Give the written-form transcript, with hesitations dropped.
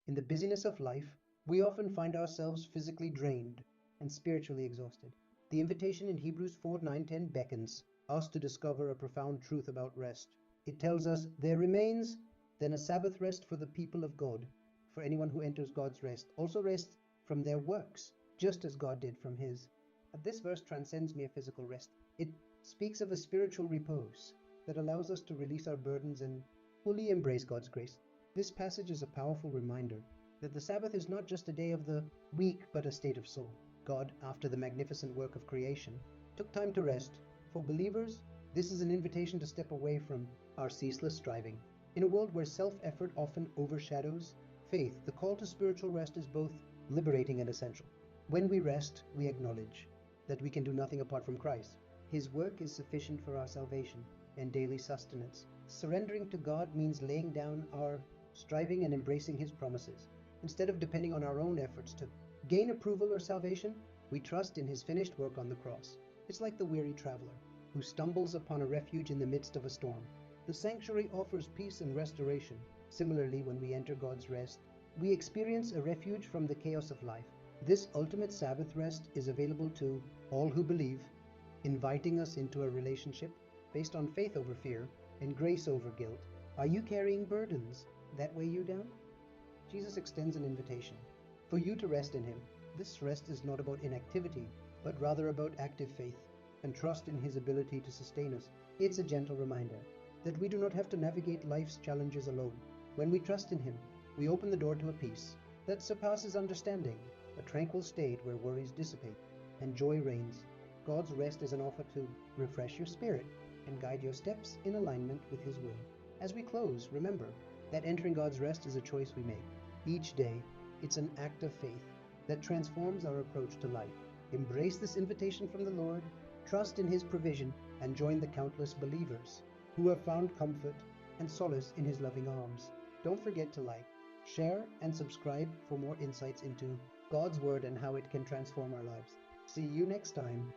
In the busyness of life, we often find ourselves physically drained and spiritually exhausted. The invitation in Hebrews 4, 9, 10 beckons us to discover a profound truth about rest. It tells us, "There remains then a Sabbath rest for the people of God. For anyone who enters God's rest also rests from their works, just as God did from his." This verse transcends mere physical rest. It speaks of a spiritual repose that allows us to release our burdens and fully embrace God's grace. This passage is a powerful reminder that the Sabbath is not just a day of the week, but a state of soul. God, after the magnificent work of creation, took time to rest. For believers, this is an invitation to step away from our ceaseless striving. In a world where self-effort often overshadows faith, the call to spiritual rest is both liberating and essential. When we rest, we acknowledge that we can do nothing apart from Christ. His work is sufficient for our salvation and daily sustenance. Surrendering to God means laying down our striving and embracing His promises. Instead of depending on our own efforts to gain approval or salvation, we trust in His finished work on the cross. It's like the weary traveler who stumbles upon a refuge in the midst of a storm. The sanctuary offers peace and restoration. Similarly, when we enter God's rest, we experience a refuge from the chaos of life. This ultimate Sabbath rest is available to all who believe, inviting us into a relationship based on faith over fear and grace over guilt. Are you carrying burdens that weigh you down? Jesus extends an invitation for you to rest in Him. This rest is not about inactivity, but rather about active faith and trust in His ability to sustain us. It's a gentle reminder that we do not have to navigate life's challenges alone. When we trust in Him, we open the door to a peace that surpasses understanding, a tranquil state where worries dissipate and joy reigns. God's rest is an offer to refresh your spirit and guide your steps in alignment with His will. As we close, remember that entering God's rest is a choice we make. Each day, it's an act of faith that transforms our approach to life. Embrace this invitation from the Lord, trust in His provision, and join the countless believers who have found comfort and solace in His loving arms. Don't forget to like, share, and subscribe for more insights into God's Word and how it can transform our lives. See you next time.